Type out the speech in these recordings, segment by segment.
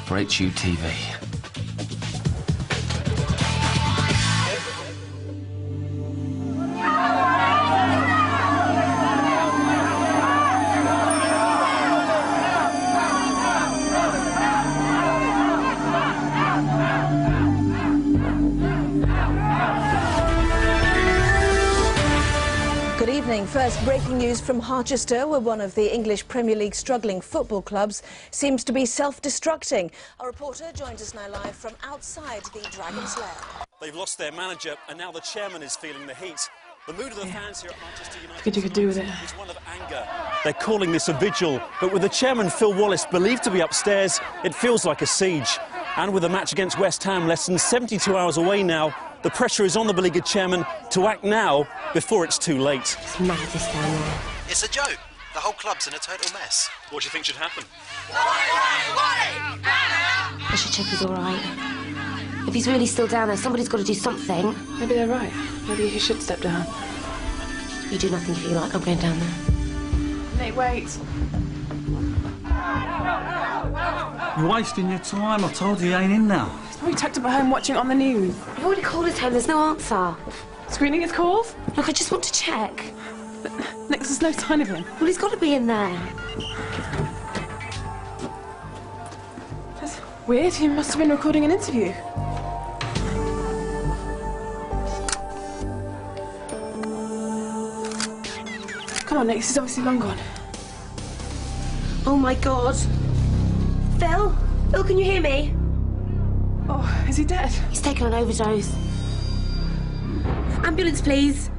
for HUTV. Good evening. First breaking news from Harchester, where one of the English Premier League struggling football clubs seems to be self-destructing. Our reporter joins us now live from outside the Dragon's Lair. They've lost their manager and now the chairman is feeling the heat. The mood of the fans here at Manchester United What you could do with it? is one of anger. They're calling this a vigil, but with the chairman Phil Wallace believed to be upstairs, it feels like a siege. And with the match against West Ham less than 72 hours away now, the pressure is on the beleaguered chairman to act now before it's too late. It's madness down there. It's a joke. The whole club's in a total mess. What do you think should happen? I should check he's all right. If he's really still down there, somebody's got to do something. Maybe they're right. Maybe he should step down. You do nothing if you like. I'm going down there. Nate, wait. You're wasting your time. I told you he ain't in now. He's probably tucked up at home watching it on the news. I've already called his home. There's no answer. Screening his calls? Look, I just want to check. But Nick, there's no sign of him. Well, he's got to be in there. That's weird. He must have been recording an interview. Come on, Nick. He's obviously long gone. Oh, my God. Phil? Phil, can you hear me? Oh, is he dead? He's taken an overdose. Ambulance, please.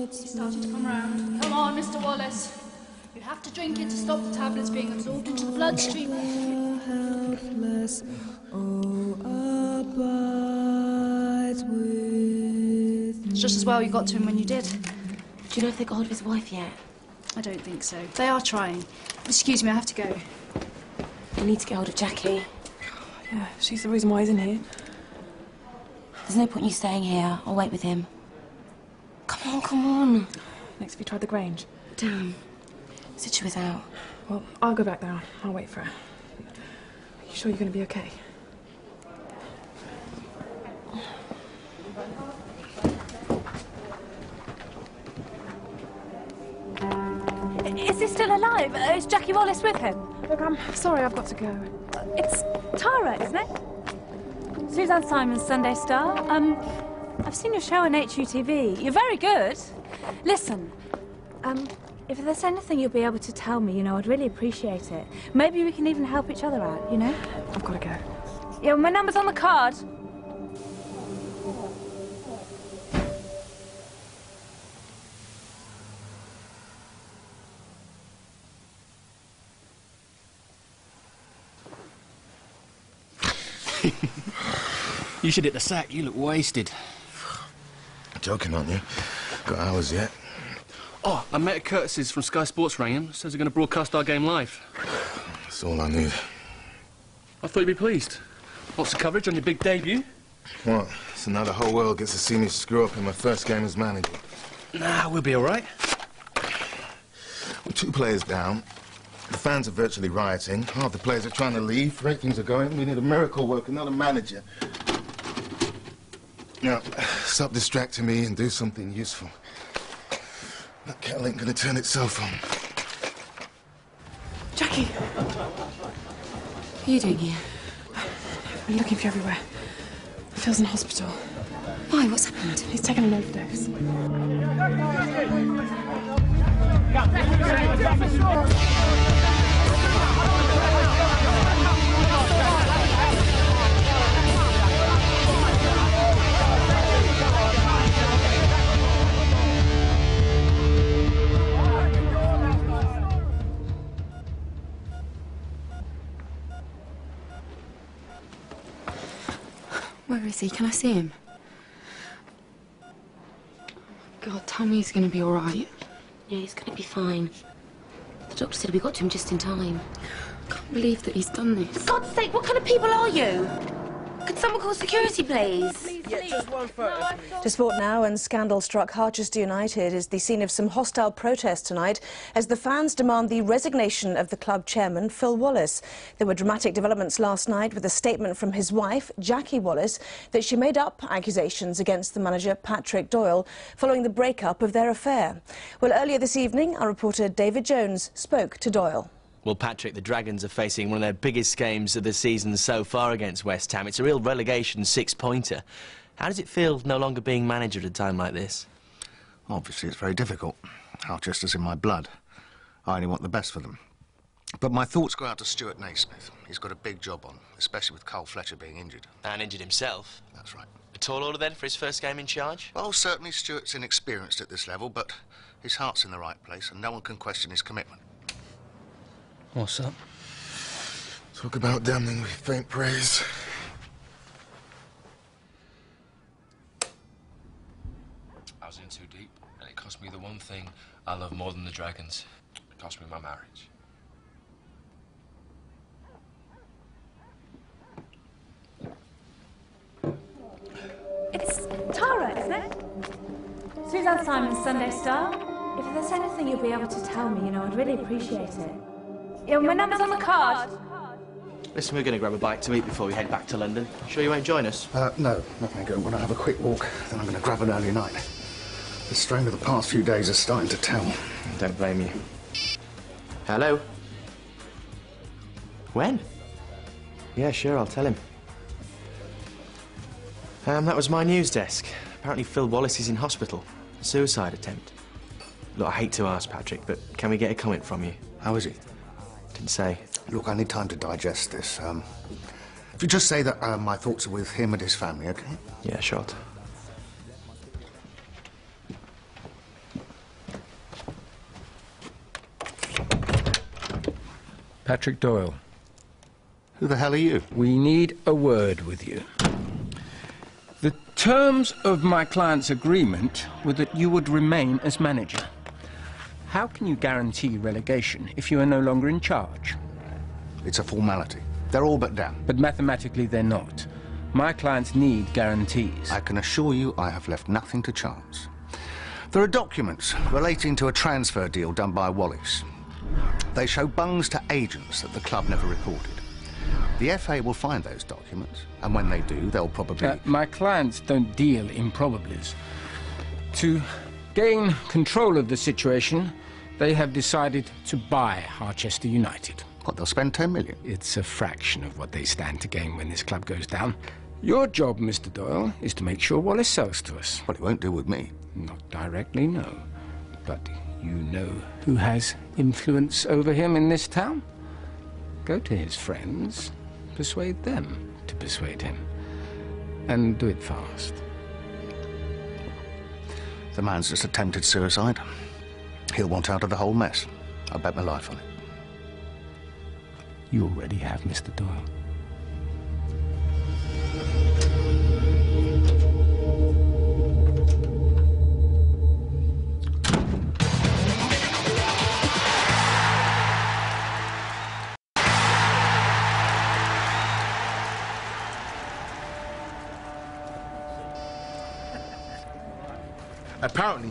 Starting to come round. Come on, Mr. Wallace. You have to drink it to stop the tablets being absorbed into the bloodstream. It's just as well you got to him when you did. Do you know if they got hold of his wife yet? I don't think so. They are trying. Excuse me, I have to go. They need to get hold of Jackie. Yeah, she's the reason why he's in here. There's no point in you staying here. I'll wait with him. Come on, come on. Next, have you tried the Grange? Damn. Said she was out. Well, I'll go back there. I'll wait for her. You sure you're going to be okay? Is he still alive? Is Jackie Wallace with him? Look, I'm sorry, I've got to go. It's Tara, isn't it? Suzanne Simon's Sunday Star. I've seen your show on HUTV. You're very good. Listen, if there's anything you'll be able to tell me, you know, I'd really appreciate it. Maybe we can even help each other out, you know? I've got to go. Yeah, well, my number's on the card. You should hit the sack. You look wasted. Joking, aren't you? Got hours yet. Oh, I met Curtis's from Sky Sports rang him. Says they're going to broadcast our game live. That's all I need. I thought you'd be pleased. Lots of coverage on your big debut. What? So now the whole world gets to see me screw up in my first game as manager. Nah, we'll be all right. We're 2 players down. The fans are virtually rioting. Half the players are trying to leave. Ratings are going. We need a miracle worker, not a manager. Now, stop distracting me and do something useful. That kettle ain't gonna turn itself on. Jackie! What are you doing here? I'm looking for you everywhere. Phil's in hospital. Why? What's happened? He's taken an overdose. Where is he? Can I see him? God, tell me he's going to be all right. Yeah, he's going to be fine. The doctor said we got to him just in time. I can't believe that he's done this. For God's sake, what kind of people are you? Could someone call security, please? Yeah, just one photo. To sport now, and scandal-struck Harchester United is the scene of some hostile protests tonight as the fans demand the resignation of the club chairman, Phil Wallace. There were dramatic developments last night with a statement from his wife, Jackie Wallace, that she made up accusations against the manager, Patrick Doyle, following the breakup of their affair. Well, earlier this evening, our reporter David Jones spoke to Doyle. Well, Patrick, the Dragons are facing one of their biggest games of the season so far against West Ham. It's a real relegation six-pointer. How does it feel no longer being manager at a time like this? Obviously, it's very difficult. Harchester's in my blood. I only want the best for them. But my thoughts go out to Stuart Naismith. He's got a big job on, especially with Carl Fletcher being injured. And injured himself? That's right. A tall order then for his first game in charge? Well, certainly Stuart's inexperienced at this level, but his heart's in the right place and no one can question his commitment. What's up? Talk about damning with faint praise. I was in too deep, and it cost me the one thing I love more than the Dragons. It cost me my marriage. It's Tara, isn't it? Suzanne Simon's Sunday Star. If there's anything you'll be able to tell me, I'd really appreciate it. Yeah, my number's on the card. Listen, we're going to grab a bite to eat before we head back to London. Sure you won't join us? No, thank you. When I have a quick walk, then I'm going to grab an early night. The strain of the past few days is starting to tell. Don't blame you. Hello? When? Yeah, sure, I'll tell him. That was my news desk. Apparently Phil Wallace is in hospital. A suicide attempt. Look, I hate to ask, Patrick, but can we get a comment from you? How is he? Didn't say. Look, I need time to digest this. If you just say that my thoughts are with him and his family, OK? Yeah, shot. Patrick Doyle. Who the hell are you? We need a word with you. The terms of my client's agreement were that you would remain as manager. How can you guarantee relegation if you are no longer in charge? It's a formality. They're all but down. But mathematically they're not. My clients need guarantees. I can assure you I have left nothing to chance. There are documents relating to a transfer deal done by Wallace. They show bungs to agents that the club never reported. The FA will find those documents, and when they do, they'll probably... My clients don't deal in probablys. To gain control of the situation, they have decided to buy Harchester United. What, they'll spend 10 million? It's a fraction of what they stand to gain when this club goes down. Your job, Mr. Doyle, is to make sure Wallace sells to us. Well, he won't deal with me. Not directly, no. But you know who has influence over him in this town? Go to his friends, persuade them to persuade him. And do it fast. The man's just attempted suicide. He'll want out of the whole mess. I bet my life on it. You already have, Mr. Doyle. Apparently,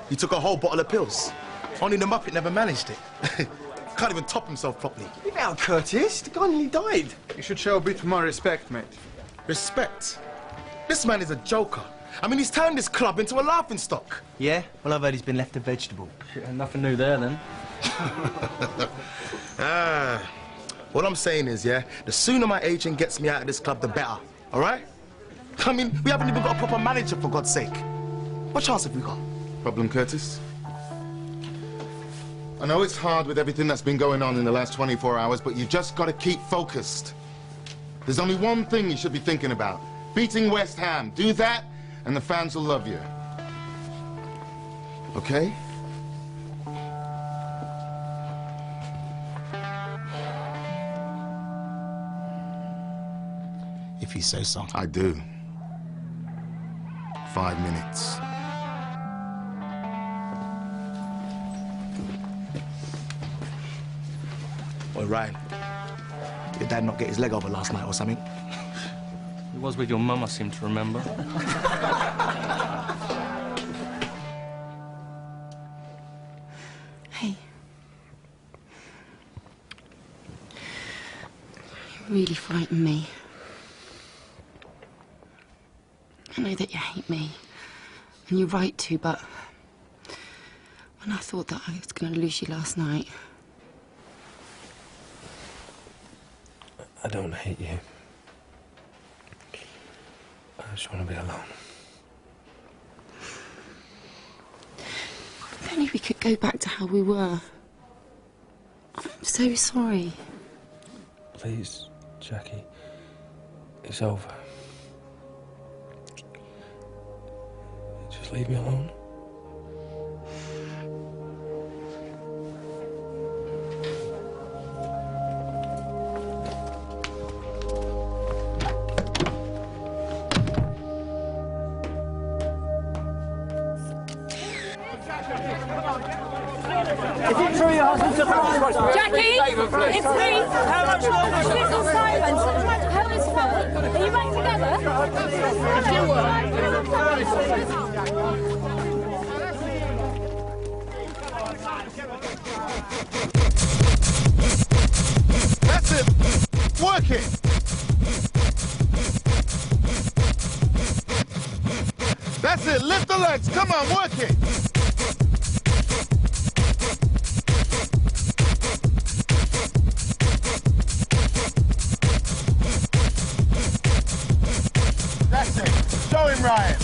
he took a whole bottle of pills. Only the Muppet never managed it. Can't even top himself properly. Leave it out, Curtis. The guy nearly died. You should show a bit more respect, mate. Respect? This man is a joker. I mean, he's turned this club into a laughingstock. Yeah? Well, I've heard he's been left a vegetable. Nothing new there, then. What I'm saying is, yeah, the sooner my agent gets me out of this club, the better, all right? I mean, we haven't even got a proper manager, for God's sake. What chance have we got? Problem, Curtis? I know it's hard with everything that's been going on in the last 24 hours, but you just got to keep focused. There's only one thing you should be thinking about. Beating West Ham. Do that, and the fans will love you. Okay? If you say so. I do. 5 minutes. Oi, Ryan. Your dad not get his leg over last night or something? He was with your mum, I seem to remember. Hey. You really frightened me. I know that you hate me, and you're right to, but when I thought that I was going to lose you last night... I don't hate you. I just want to be alone. If only we could go back to how we were. I'm so sorry. Please, Jackie. It's over. Just leave me alone. Jackie, it's me. How much longer? Susan Simon. How is Phil? Are you back That's it. Work it. That's it. Lift the legs. Come on, work it. That's it. Show him, Ryan.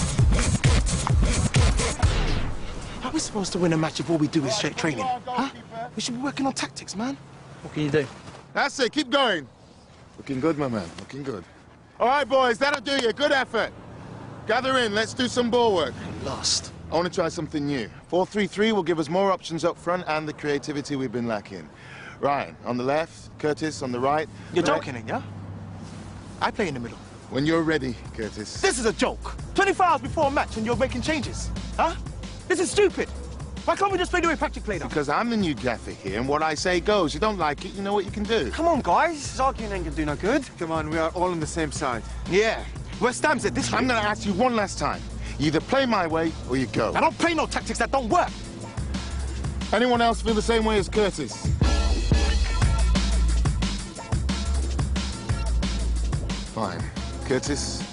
How are we supposed to win a match if all we do is straight training? Huh? We should be working on tactics, man. What can you do? That's it. Keep going. Looking good, my man. Looking good. All right, boys. That'll do you. Good effort. Gather in. Let's do some ball work. Lost. I want to try something new. 4-3-3 will give us more options up front and the creativity we've been lacking. Ryan, on the left. Curtis, on the right. You're joking, yeah? I play in the middle. When you're ready, Curtis. This is a joke. 24 hours before a match and you're making changes. Huh? This is stupid. Why can't we just play the way Patrick played us? Because I'm the new gaffer here, and what I say goes. You don't like it, you know what you can do. Come on, guys. This arguing ain't gonna do no good. Come on, we are all on the same side. Yeah. West Ham's it this way. I'm going to ask you one last time. You either play my way or you go. I don't play no tactics that don't work. Anyone else feel the same way as Curtis? Fine. Curtis,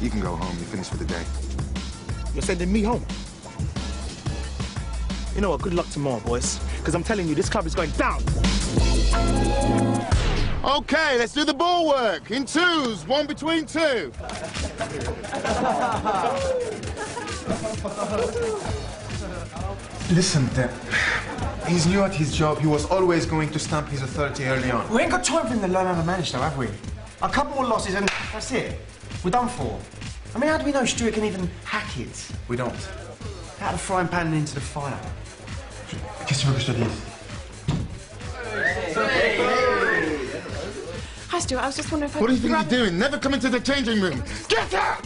you can go home. You're finished for the day. You're sending me home? You know what? Good luck tomorrow, boys. Because I'm telling you, this club is going down. Okay, let's do the ball work. In twos, one between two. Listen, Deb. He's new at his job. He was always going to stamp his authority early on. We ain't got time for him to learn how to manage now, have we? A couple more losses and that's it. We're done for. I mean, how do we know Stuart can even hack it? We don't. Out of the frying pan and into the fire. Qu'est-ce que tu veux que je te dise? Hi, Stuart. I was just wondering if I What do you could think you're doing? Never come into the changing room. Get out!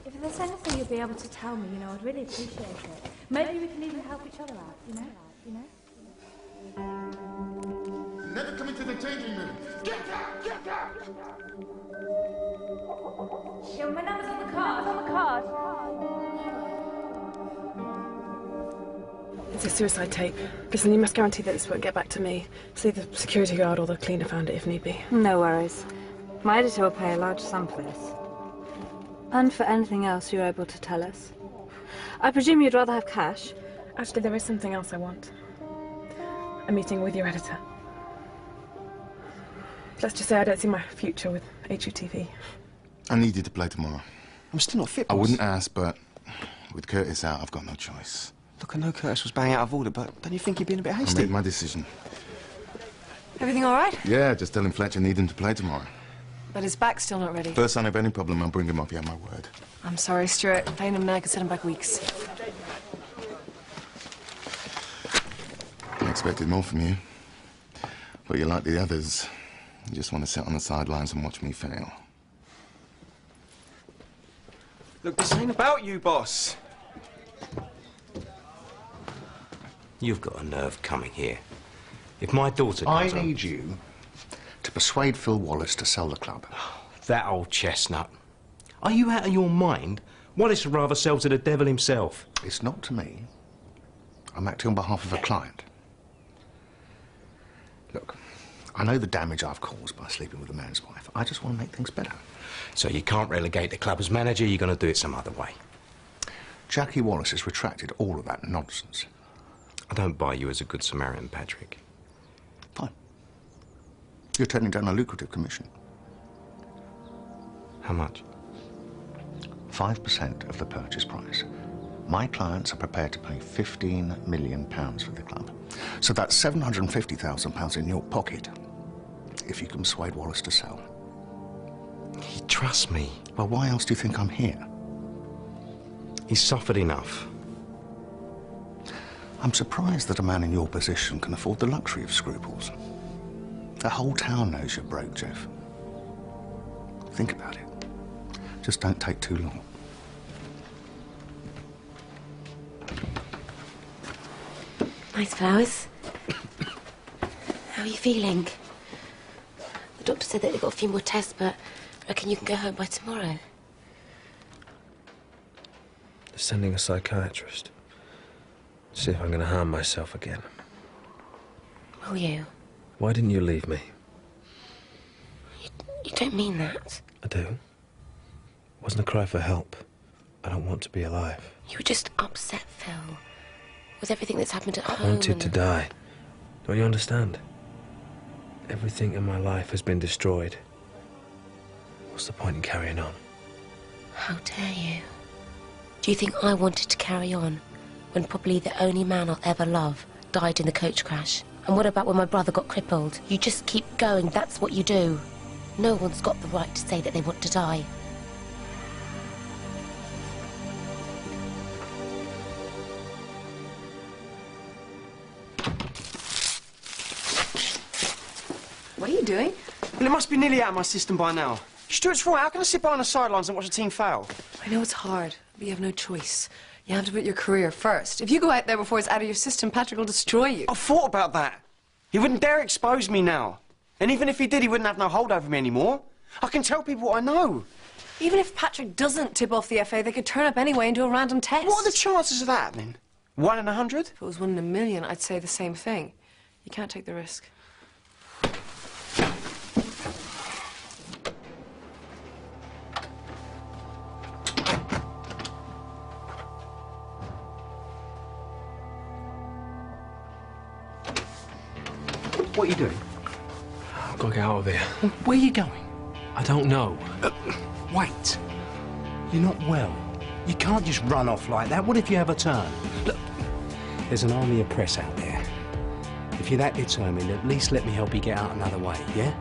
If there's anything you'll be able to tell me, I'd really appreciate it. Maybe we can even help each other out, you know? Never come into the changing room. Get out! Get out! Yeah, my number's on the card. It's a suicide tape. Listen, you must guarantee that this won't get back to me. See the security guard or the cleaner found it if need be. No worries. My editor will pay a large sum for this. And for anything else you're able to tell us. I presume you'd rather have cash? Actually, there is something else I want. A meeting with your editor. Let's just say I don't see my future with HUTV. I need you to play tomorrow. I'm still not fit, I boss. wouldn't ask, but with Curtis out, I've got no choice. Look, I know Curtis was bang out of order, but don't you think you're being a bit I hasty? made my decision. Everything all right? Yeah, just telling Fletcher need him to play tomorrow. But his back's still not ready. First sign of any problem, I'll bring him up, you have my word. I'm sorry, Stuart. Playing him now could set him back weeks. I expected more from you. But you're like the others. You just want to sit on the sidelines and watch me fail. Look, this ain't about you, boss. You've got a nerve coming here. If my daughter comes I need you to persuade Phil Wallace to sell the club. That old chestnut. Are you out of your mind? Wallace would rather sell to the devil himself. It's not to me. I'm acting on behalf of a client. Look, I know the damage I've caused by sleeping with a man's wife. I just want to make things better. So you can't relegate the club as manager, you're going to do it some other way. Jackie Wallace has retracted all of that nonsense. I don't buy you as a good Samaritan, Patrick. Fine. You're turning down a lucrative commission. How much? 5% of the purchase price. My clients are prepared to pay £15 million for the club. So that's £750,000 in your pocket, if you can persuade Wallace to sell. He trusts me. Well, why else do you think I'm here? He's suffered enough. I'm surprised that a man in your position can afford the luxury of scruples. The whole town knows you're broke, Jeff. Think about it. Just don't take too long. Nice flowers. How are you feeling? The doctor said that they've got a few more tests, but I reckon you can go home by tomorrow. They're sending a psychiatrist. See if I'm going to harm myself again. Will you? Why didn't you leave me? You don't mean that. I do. It wasn't a cry for help. I don't want to be alive. You were just upset, Phil. With everything that's happened at I home. wanted to die. Don't you understand? Everything in my life has been destroyed. What's the point in carrying on? How dare you? Do you think I wanted to carry on when probably the only man I'll ever love died in the coach crash? And what about when my brother got crippled? You just keep going, that's what you do. No one's got the right to say that they want to die. What are you doing? Well, it must be nearly out of my system by now. Stuart's right. How can I sit behind the sidelines and watch a team fail? I know it's hard, but you have no choice. You have to put your career first. If you go out there before it's out of your system, Patrick will destroy you. I've thought about that. He wouldn't dare expose me now. And even if he did, he wouldn't have no hold over me anymore. I can tell people what I know. Even if Patrick doesn't tip off the FA, they could turn up anyway and do a random test. What are the chances of that happening? 1 in 100? If it was 1 in a million, I'd say the same thing. You can't take the risk. What are you doing? I've got to get out of here. Where are you going? I don't know. Wait. You're not well. You can't just run off like that. What if you have a turn? Look, there's an army of press out there. If you're that determined, at least let me help you get out another way, yeah?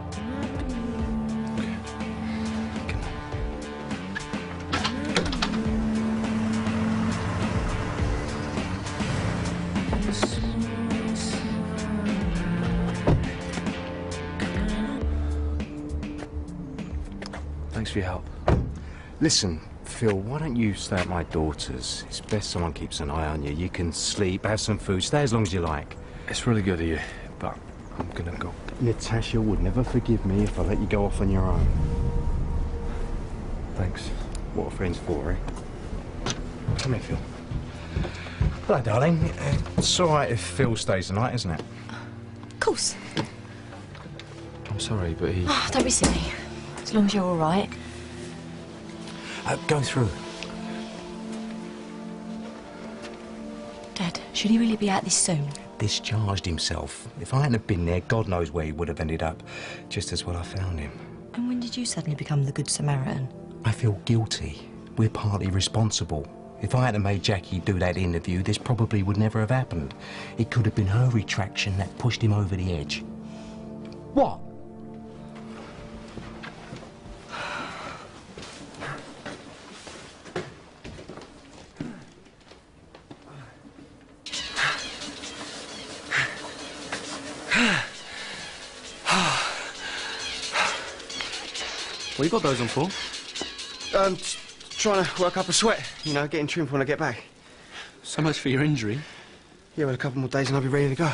Thanks for your help. Listen, Phil, why don't you stay at my daughter's? It's best someone keeps an eye on you. You can sleep, have some food, stay as long as you like. It's really good of you, but I'm gonna go. Natasha would never forgive me if I let you go off on your own. Thanks. What are friends for, eh? Come here, Phil. Hello, darling. It's all right if Phil stays tonight, isn't it? Of course. I'm sorry, but he... Oh, don't be silly. As long as you're all right. Go through. Dad, should he really be out this soon? Discharged himself. If I hadn't have been there, God knows where he would have ended up. Just as well I found him. And when did you suddenly become the Good Samaritan? I feel guilty. We're partly responsible. If I hadn't made Jackie do that interview, this probably would never have happened. It could have been her retraction that pushed him over the edge. What? What you got those on for? Trying to work up a sweat, you know, getting trim for when I get back. So much for your injury. Yeah, well, a couple more days and I'll be ready to go.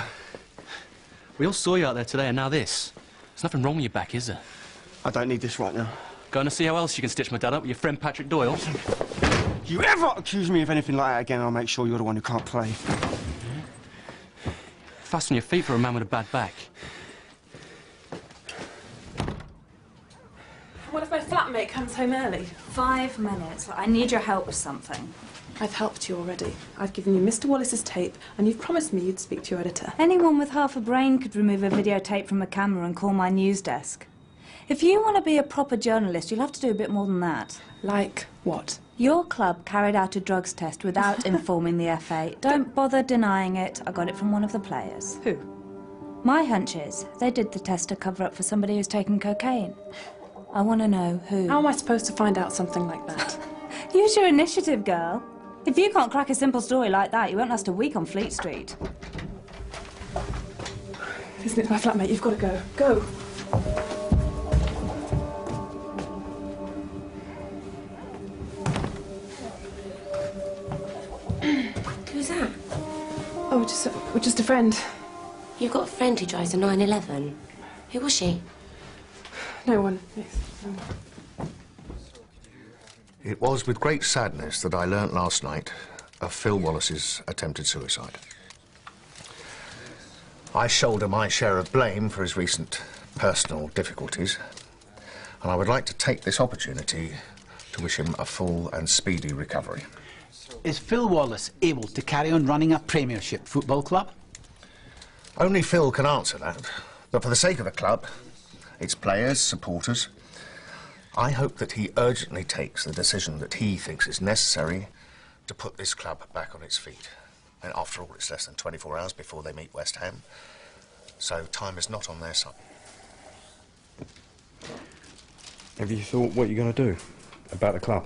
We all saw you out there today, and now this. There's nothing wrong with your back, is there? I don't need this right now. Going to see how else you can stitch my dad up with your friend Patrick Doyle? You ever accuse me of anything like that again, I'll make sure you're the one who can't play. Fast on your feet for a man with a bad back. What if my flatmate comes home early? 5 minutes. I need your help with something. I've helped you already. I've given you Mr. Wallace's tape, and you've promised me you'd speak to your editor. Anyone with half a brain could remove a videotape from a camera and call my news desk. If you want to be a proper journalist, you'll have to do a bit more than that. Like what? Your club carried out a drugs test without informing the FA. Don't bother denying it. I got it from one of the players. Who? My hunch is they did the test to cover up for somebody who's taken cocaine. I want to know who. How am I supposed to find out something like that? Use your initiative, girl. If you can't crack a simple story like that, you won't last a week on Fleet Street. Isn't it my flatmate? You've got to go. Go! Who's that? Oh, we're just a friend. You've got a friend who drives a 911. Who was she? No one. Yes. No one. It was with great sadness that I learnt last night of Phil Wallace's attempted suicide. I shoulder my share of blame for his recent personal difficulties, and I would like to take this opportunity to wish him a full and speedy recovery. Is Phil Wallace able to carry on running a Premiership football club? Only Phil can answer that, but for the sake of the club, its players, supporters, I hope that he urgently takes the decision that he thinks is necessary to put this club back on its feet. And after all, it's less than 24 hours before they meet West Ham, so time is not on their side. Have you thought what you're going to do about the club?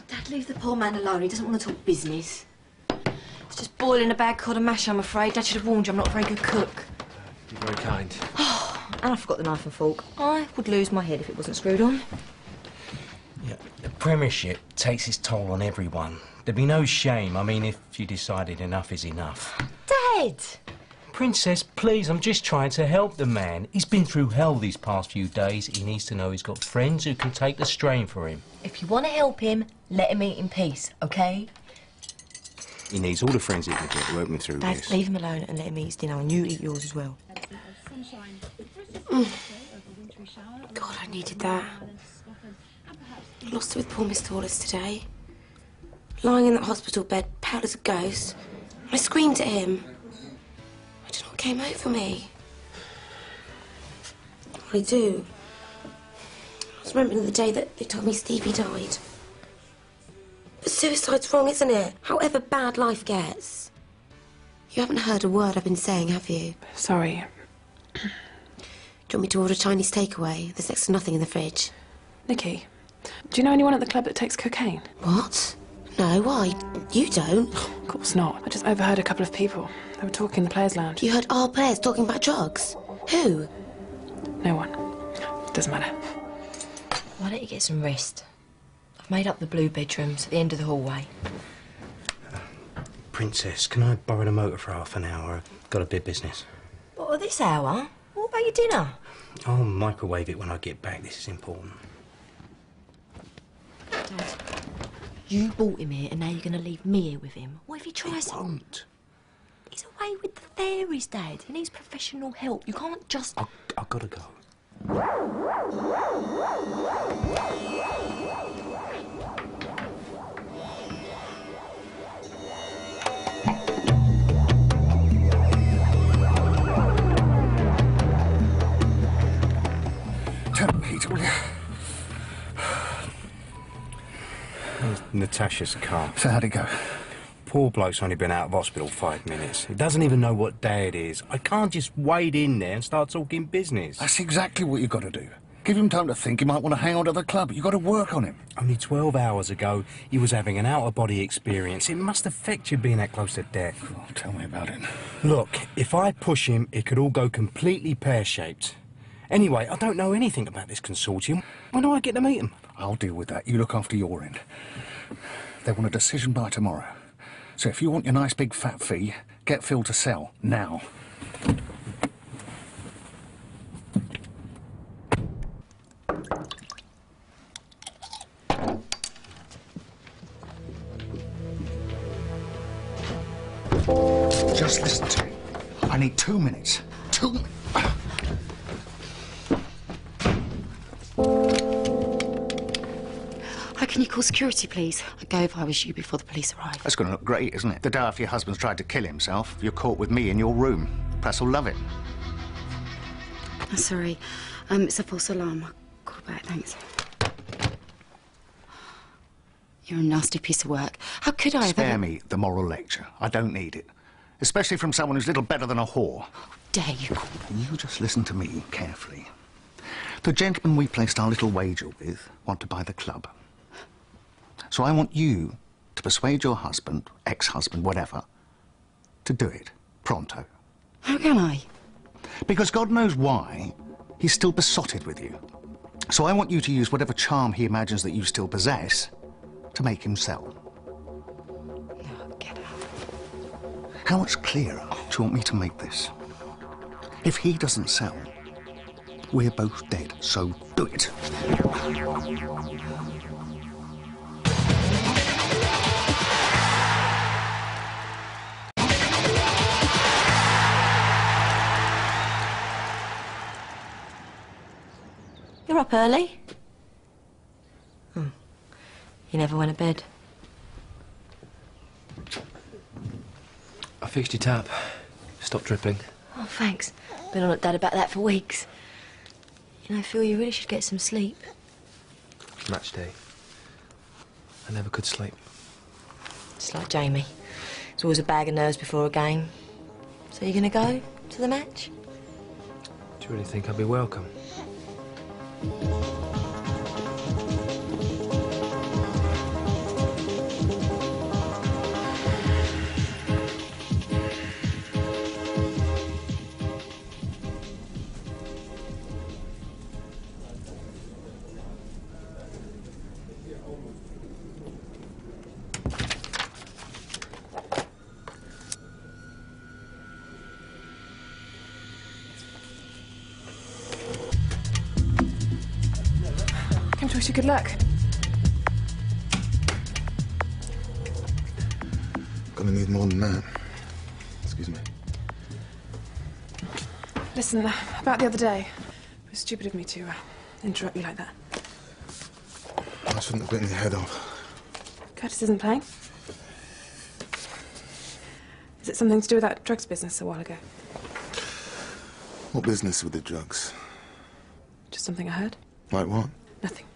Dad, leave the poor man alone. He doesn't want to talk business. It's just boiling a bad cod of mash, I'm afraid. Dad should have warned you I'm not a very good cook. You're very kind. And I forgot the knife and fork. I would lose my head if it wasn't screwed on. Yeah, the Premiership takes its toll on everyone. There'd be no shame, I mean, if you decided enough is enough. Dad! Princess, please, I'm just trying to help the man. He's been through hell these past few days. He needs to know he's got friends who can take the strain for him. If you want to help him, let him eat in peace, OK? He needs all the friends he can get to help him through Dad, this. leave him alone and let him eat his dinner, and you eat yours as well. God, I needed that. I lost it with poor Mr. Wallace today. Lying in that hospital bed, pale as a ghost. I screamed at him. I don't know what came over me. I do. I was remembering the day that they told me Stevie died. But suicide's wrong, isn't it? However bad life gets. You haven't heard a word I've been saying, have you? Sorry. Do you want me to order Chinese takeaway? There's next to nothing in the fridge. Nikki, do you know anyone at the club that takes cocaine? What? No, why? You don't? Of course not. I just overheard a couple of people. They were talking in the players' lounge. You heard our players talking about drugs? Who? No one. Doesn't matter. Why don't you get some rest? I've made up the blue bedrooms at the end of the hallway. Princess, can I borrow the motor for half an hour? I've got a bit of business. What, at this hour? What about your dinner? I'll microwave it when I get back. This is important. Dad, you brought him here and now you're going to leave me here with him. What if he tries to... won't. He's away with the fairies, Dad. He needs professional help. You can't just... I've got to go. Tell me, Peter, will you? Natasha's car. So how'd it go? Poor bloke's only been out of hospital 5 minutes. He doesn't even know what day it is. I can't just wade in there and start talking business. That's exactly what you've got to do. Give him time to think. He might want to hang on to the club. You've got to work on him. Only 12 hours ago, he was having an out-of-body experience. It must affect you being that close to death. Oh, tell me about it. Look, if I push him, it could all go completely pear-shaped. Anyway, I don't know anything about this consortium. When do I get to meet him? I'll deal with that. You look after your end. They want a decision by tomorrow. So if you want your nice big fat fee, get Phil to sell now. Just listen to me. I need 2 minutes. 2 minutes. Can you call security, please? I'd go if I was you before the police arrive. That's going to look great, isn't it? The day after your husband's tried to kill himself, you're caught with me in your room. Press will love it. Oh, sorry. It's a false alarm. I'll call back, thanks. You're a nasty piece of work. How could I have Spare me the moral lecture. I don't need it. Especially from someone who's little better than a whore. How dare you call me? You just listen to me carefully. The gentleman we placed our little wager with want to buy the club. So I want you to persuade your husband, ex-husband, whatever, to do it. Pronto. How can I? Because God knows why, he's still besotted with you. So I want you to use whatever charm he imagines that you still possess to make him sell. No, get out. How much clearer do you want me to make this? If he doesn't sell, we're both dead, so do it. You're up early? Oh. You never went to bed? I fixed your tap. Stop dripping. Oh, thanks. Been on at Dad about that for weeks. You know, Phil, you really should get some sleep. Match day. I never could sleep. It's like Jamie. It's always a bag of nerves before a game. So you're gonna go to the match? Do you really think I'll be welcome? I wish you good luck. Gonna need more than that. Excuse me. Listen, about the other day. It was stupid of me to interrupt you like that. I shouldn't have bitten your head off. Curtis isn't playing? Is it something to do with that drugs business a while ago? What business with the drugs? Just something I heard? Like what? Nothing.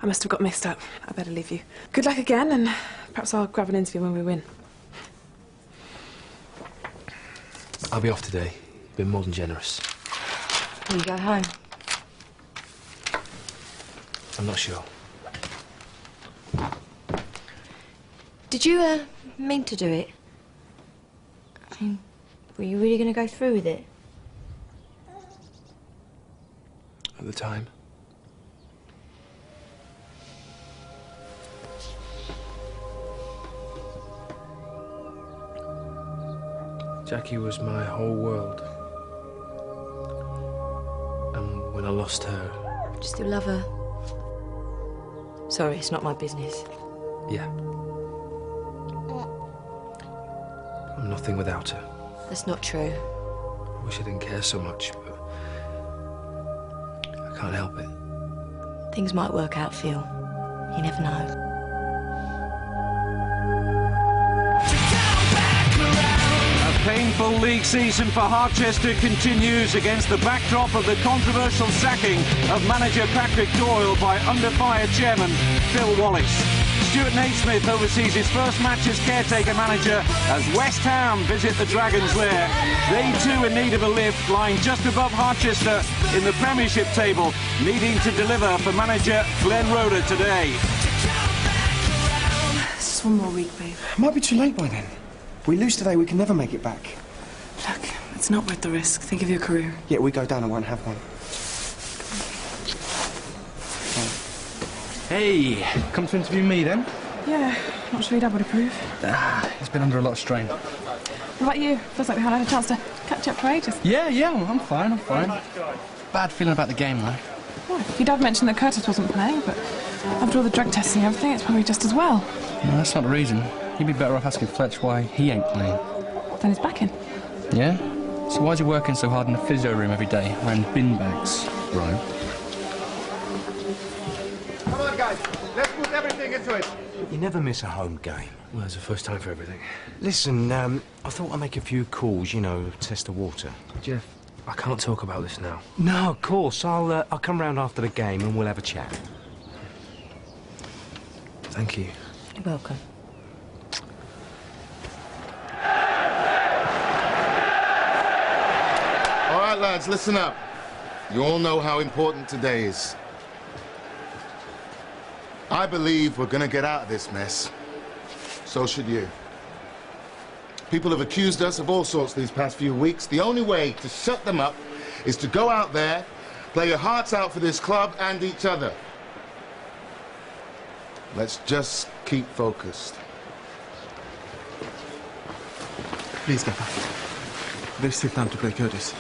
I must have got mixed up. I better leave you. Good luck again, and perhaps I'll grab an interview when we win. I'll be off today. You've been more than generous. Will you go home? I'm not sure. Did you, mean to do it? I mean, were you really going to go through with it? At the time. Jackie was my whole world. And when I lost her... Do you still love her? Sorry, it's not my business. Yeah. I'm nothing without her. That's not true. I wish I didn't care so much, but... I can't help it. Things might work out for you. You never know. A painful league season for Harchester continues against the backdrop of the controversial sacking of manager Patrick Doyle by under-fire chairman Phil Wallace. Stuart Naismith oversees his first match as caretaker manager as West Ham visit the Dragons' lair. They too in need of a lift, lying just above Harchester in the Premiership table, needing to deliver for manager Glenn Roeder today. Just one more week, babe. Might be too late by then. If we lose today, we can never make it back. Look, it's not worth the risk. Think of your career. Yeah, we go down and won't have one. Hey, come to interview me then? Yeah, not sure your dad would approve. He's been under a lot of strain. What about you? Feels like we haven't had a chance to catch up for ages. Yeah, I'm fine. Bad feeling about the game, though. Well, your dad mentioned that Curtis wasn't playing, but after all the drug testing and everything, it's probably just as well. No, that's not the reason. He'd be better off asking Fletch why he ain't playing. Then he's back in. Yeah? So why's he working so hard in the physio room every day, wearing bin bags? Right. Come on, guys. Let's put everything into it. You never miss a home game. Well, it's the first time for everything. Listen, I thought I'd make a few calls, you know, test the water. Jeff, I can't talk about this now. No, of course. I'll come round after the game and we'll have a chat. Thank you. You're welcome. All right, lads, listen up. You all know how important today is. I believe we're going to get out of this mess. So should you. People have accused us of all sorts these past few weeks. The only way to shut them up is to go out there, play your hearts out for this club and each other. Let's just keep focused. Please, Gaffer. There's still time to play Curtis.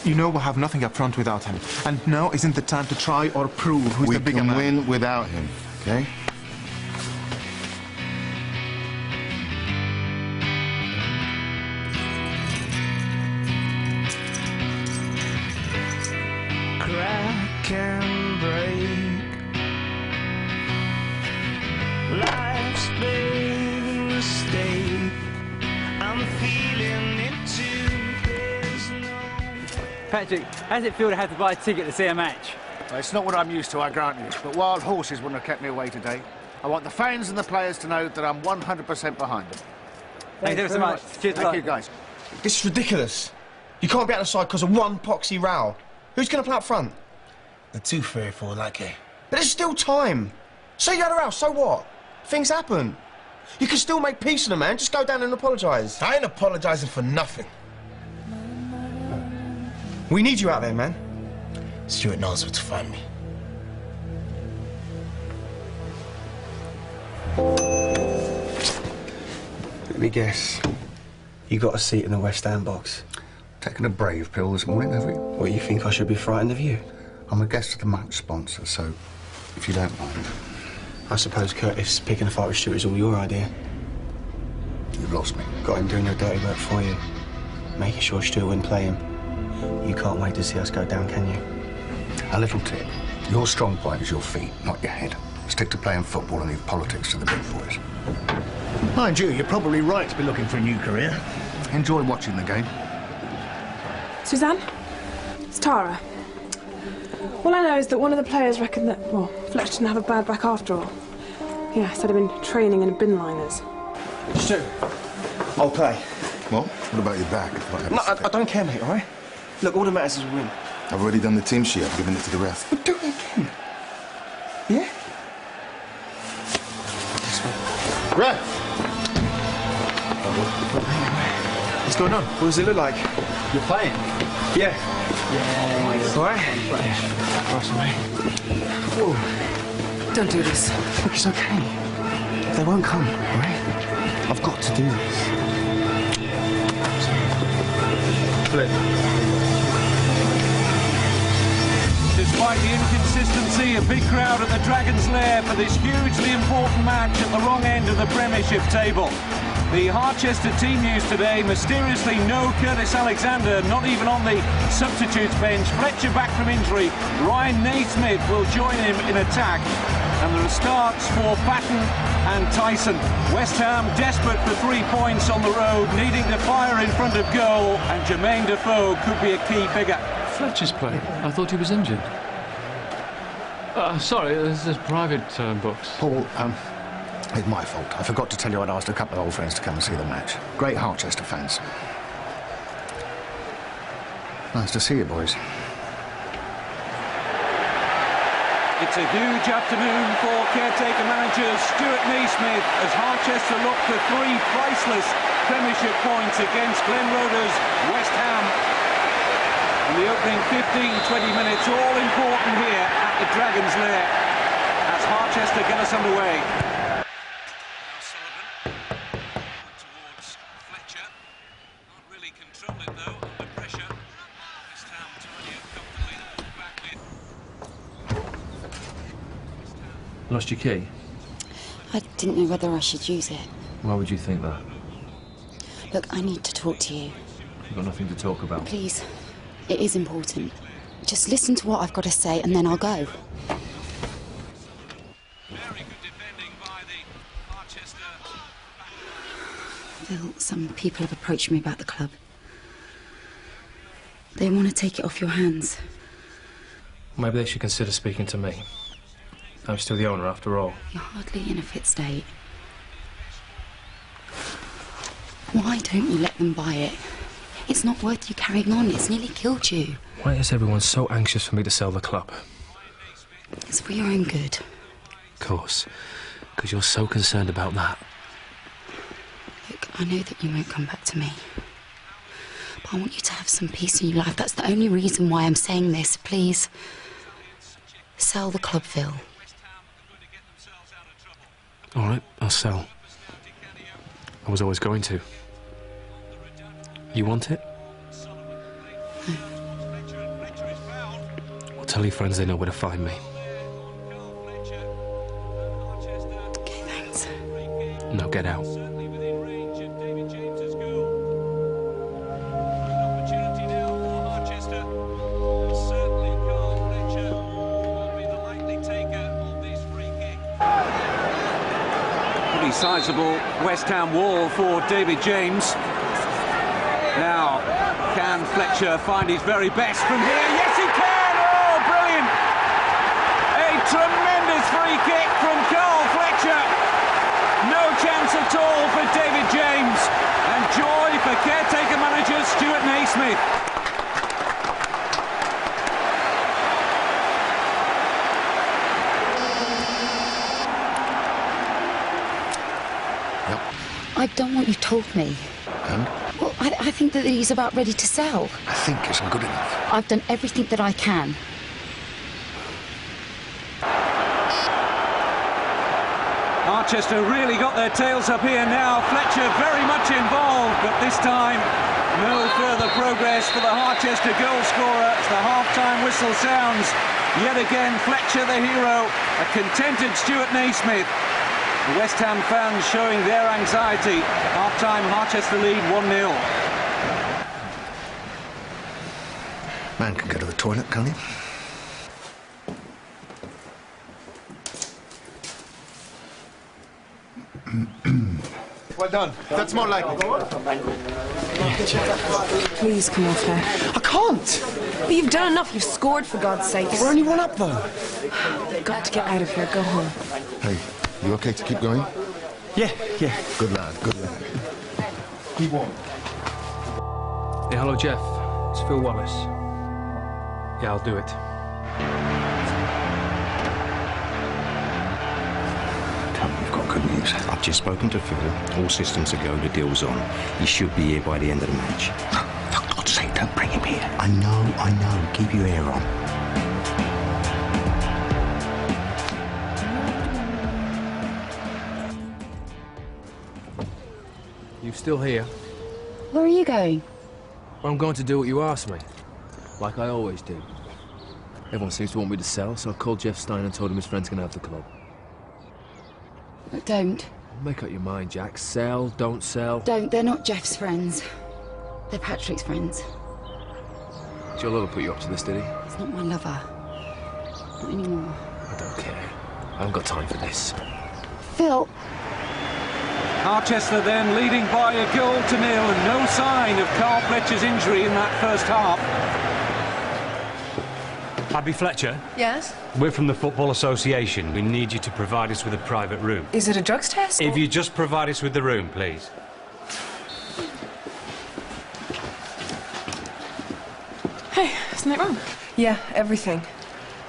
You know we'll have nothing up front without him. And now isn't the time to try or prove who's the bigger man. We can win without him, okay? Crack and break. Life's big mistake. I'm feeling it too. There's no... Patrick, how does it feel to have to buy a ticket to see a match? Well, it's not what I'm used to, I grant you, but wild horses wouldn't have kept me away today. I want the fans and the players to know that I'm 100% behind them. Thanks ever so much. Cheers. Thank you, guys. This is ridiculous. You can't be out the side because of one poxy row. Who's going to play up front? They're too fearful, like it. But there's still time. Say you're out of house, so what? Things happen. You can still make peace with them, man. Just go down and apologise. I ain't apologising for nothing. We need you out there, man. Stuart knows where to find me. Let me guess. You got a seat in the West Ham box. Taking a brave pill this morning, have we? What, you think I should be frightened of you? I'm a guest of the match sponsor, so if you don't mind. I suppose Curtis picking a fight with Stuart is all your idea. You've lost me. Got him doing your dirty work for you. Making sure Stuart wouldn't play him. You can't wait to see us go down, can you? A little tip. Your strong point is your feet, not your head. Stick to playing football and leave politics to the big boys. Mind you, you're probably right to be looking for a new career. Enjoy watching the game. Suzanne? It's Tara. All I know is that one of the players reckoned that, well, Fletch didn't have a bad back after all. Yeah, said he'd been training in bin liners. Stu, I'll play. Well, what about your back? No, I don't care, mate, all right? Look, all that matters is we win. I've already done the team sheet. I've given it to the rest. But do it again. Yeah? Ref! What's going on? What does it look like? You're playing? Yeah. Yeah. All right? Nice, mate. Whoa. Don't do this. Look, it's okay. They won't come, all right? I've got to do this. Flip. Despite the inconsistency, a big crowd at the Dragons' lair for this hugely important match at the wrong end of the Premiership table. The Harchester team news today, mysteriously no Curtis Alexander, not even on the substitutes bench. Fletcher back from injury. Ryan Naismith will join him in attack. And there are starts for Patton and Tyson. West Ham desperate for 3 points on the road, needing to fire in front of goal, and Jermaine Defoe could be a key figure. Fletcher's playing. I thought he was injured. Sorry, this is private books. Paul, it's my fault. I forgot to tell you I'd asked a couple of old friends to come and see the match. Great Harchester fans. Nice to see you, boys. It's a huge afternoon for caretaker manager Stuart Naismith as Harchester look for 3 priceless Premiership points against Glen Roeder's West Ham. In the opening 15-20 minutes, all important here at the Dragon's Lair as Harchester get us underway. Lost your key? I didn't know whether I should use it. Why would you think that? Look, I need to talk to you. You've got nothing to talk about. Please, it is important. Just listen to what I've got to say and then I'll go. Phil, some people have approached me about the club. They want to take it off your hands. Maybe they should consider speaking to me. I'm still the owner, after all. You're hardly in a fit state. Why don't you let them buy it? It's not worth you carrying on. It's nearly killed you. Why is everyone so anxious for me to sell the club? It's for your own good. Of course. Because you're so concerned about that. Look, I know that you won't come back to me. But I want you to have some peace in your life. That's the only reason why I'm saying this. Please, sell the club, Phil. All right, I'll sell. I was always going to. You want it? No. Well, tell your friends they know where to find me. Okay, thanks. Now get out. Sizable West Ham wall for David James. Now, can Fletcher find his very best from here? Yes, he can! Oh, brilliant! A tremendous free kick from Carl Fletcher. No chance at all for David James. And joy for caretaker manager Stuart Naismith. I've done what you told me. And? Well, I think that he's about ready to sell. I think isn't good enough. I've done everything that I can. Harchester really got their tails up here now. Fletcher very much involved, but this time no further progress for the Harchester goal scorer as the half-time whistle sounds. Yet again, Fletcher the hero, a contented Stuart Naismith. The West Ham fans showing their anxiety. Half-time, Harchester lead 1-0. Man can go to the toilet, can't he? Well done. That's more like it. Please come off there. I can't! But you've done enough. You've scored, for God's sake. We're only 1 up, though. You've got to get out of here. Go home. Hey, you okay to keep going? Yeah. Good lad, good lad. Keep on. Hey, hello, Jeff. It's Phil Wallace. Yeah, I'll do it. Tell me you've got good news. I've just spoken to Phil. All systems are go. The deal's on. He should be here by the end of the match. For God's sake, don't bring him here. I know. Keep your ear on. You still here? Where are you going? Well, I'm going to do what you asked me. Like I always do. Everyone seems to want me to sell, so I called Jeff Stein and told him his friend's going to have the club. Look, don't. Make up your mind, Jack. Sell, don't sell. Don't. They're not Jeff's friends. They're Patrick's friends. Your lover put you up to this, did he? He's not my lover. Not anymore. I don't care. I haven't got time for this. Phil. Harchester then leading by a goal to 0 and no sign of Carl Fletcher's injury in that first half. Abby Fletcher? Yes? We're from the Football Association. We need you to provide us with a private room. Is it a drugs test? If you just provide us with the room, please. Hey, isn't it wrong? Yeah, everything.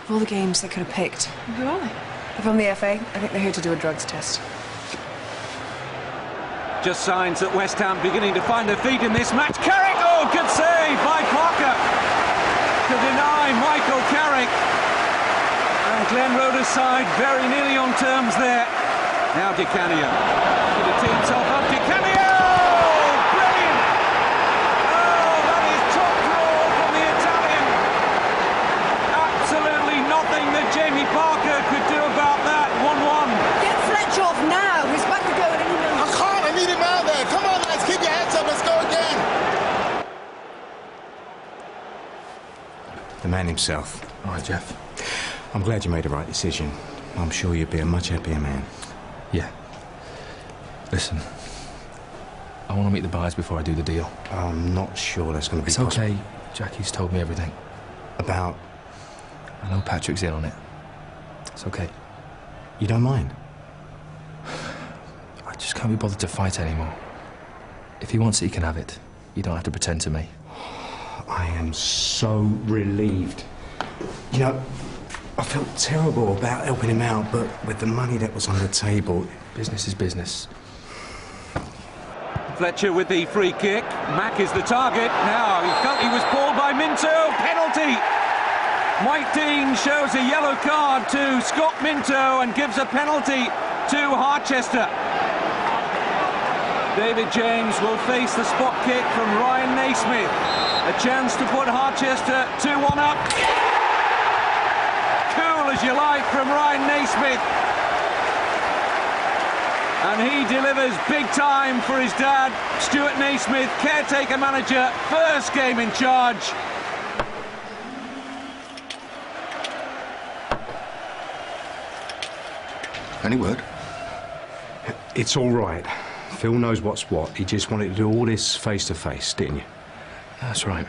Of all the games they could have picked. Who are they? They're from the FA. I think they're here to do a drugs test. Just signs that West Ham beginning to find their feet in this match. Carrick! Oh, good save by Parker to deny Michael Carrick. And Glenn Roeder's side very nearly on terms there. Now Di Canio. Could have teed himself up. Di Canio! Brilliant! Oh, that is top draw from the Italian. Absolutely nothing that Jamie Parker could do about that. 1-1. Get Fletcher off now. He's back to go at any minute. I can't. I need him out there. Come on, lads. Keep your heads up. Let's go again. The man himself. All right, Jeff. I'm glad you made the right decision. I'm sure you'd be a much happier man. Yeah. Listen, I want to meet the buyers before I do the deal. I'm not sure that's going to be It's possible. okay. Jackie's told me everything. About? I know Patrick's in on it. It's okay. You don't mind? I just can't be bothered to fight anymore. If he wants it, he can have it. You don't have to pretend to me. I am so relieved. You know, I felt terrible about helping him out, but with the money that was on the table... Business is business. Fletcher with the free kick. Mack is the target. Now, he felt he was pulled by Minto. Penalty! Mike Dean shows a yellow card to Scott Minto and gives a penalty to Harchester. David James will face the spot kick from Ryan Naismith. A chance to put Harchester 2-1 up. Cool as you like from Ryan Naismith. And he delivers big time for his dad, Stuart Naismith, caretaker manager, first game in charge. Any word? It's all right. Phil knows what's what. He just wanted to do all this face-to-face, didn't you? That's right.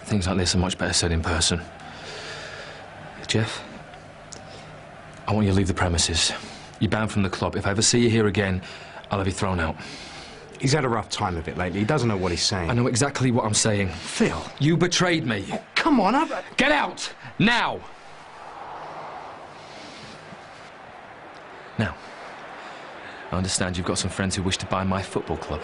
Things like this are much better said in person. Jeff, I want you to leave the premises. You're banned from the club. If I ever see you here again, I'll have you thrown out. He's had a rough time of it lately. He doesn't know what he's saying. I know exactly what I'm saying. Phil. You betrayed me. Oh, come on, Get out! Now! Now, I understand you've got some friends who wish to buy my football club.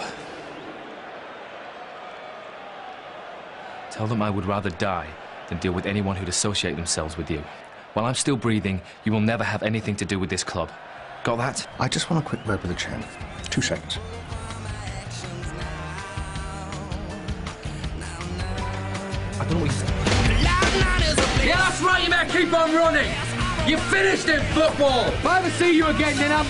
Tell them I would rather die than deal with anyone who'd associate themselves with you. While I'm still breathing, you will never have anything to do with this club. Got that? I just want a quick word with the chairman. 2 seconds. I don't know what you're... Yeah, that's right, you better keep on running. You're finished in football. If I ever see you again, then I'm...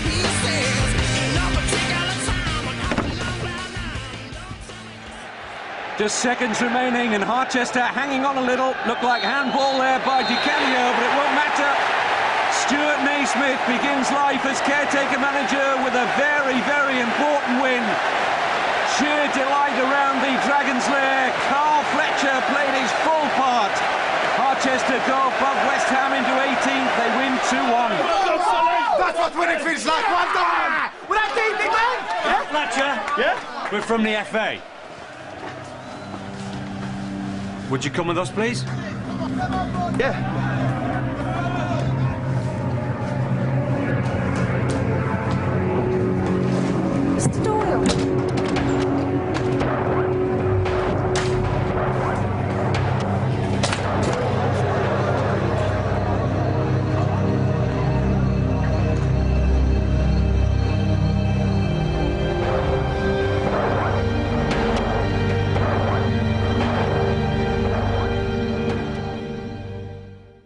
Just seconds remaining and Harchester hanging on a little. Looked like handball there by Di Canio, but it won't matter. Stuart Naismith begins life as caretaker manager with a very, very important win. Sheer delight around the Dragon's Lair. Carl Fletcher played his full part. Harchester go above West Ham into 18th. They win 2-1. That's what winning feels like. Well done! Well, that's easy, man! Yeah, Fletcher? Yeah? We're from the FA. Would you come with us, please? Yeah. Mr. Doyle.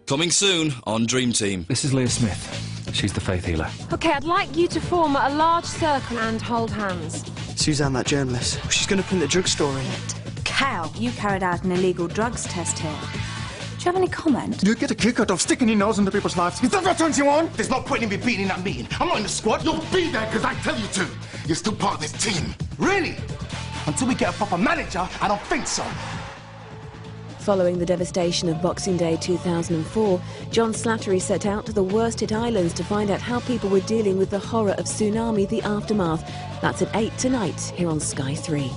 Coming soon on Dream Team. This is Leah Smith. She's the faith healer. OK, I'd like you to form a large circle and hold hands. Suzanne, that journalist. She's going to print the drugstore in it. Cal, you carried out an illegal drugs test here. Do you have any comment? You get a kick out of sticking your nose into people's lives. Is that what turns you on? There's no point in me being in that meeting. I'm not in the squad. You'll be there because I tell you to. You're still part of this team. Really? Until we get a proper manager, I don't think so. Following the devastation of Boxing Day 2004, John Slattery set out to the worst-hit islands to find out how people were dealing with the horror of tsunami, the aftermath. That's at 8 tonight here on Sky 3.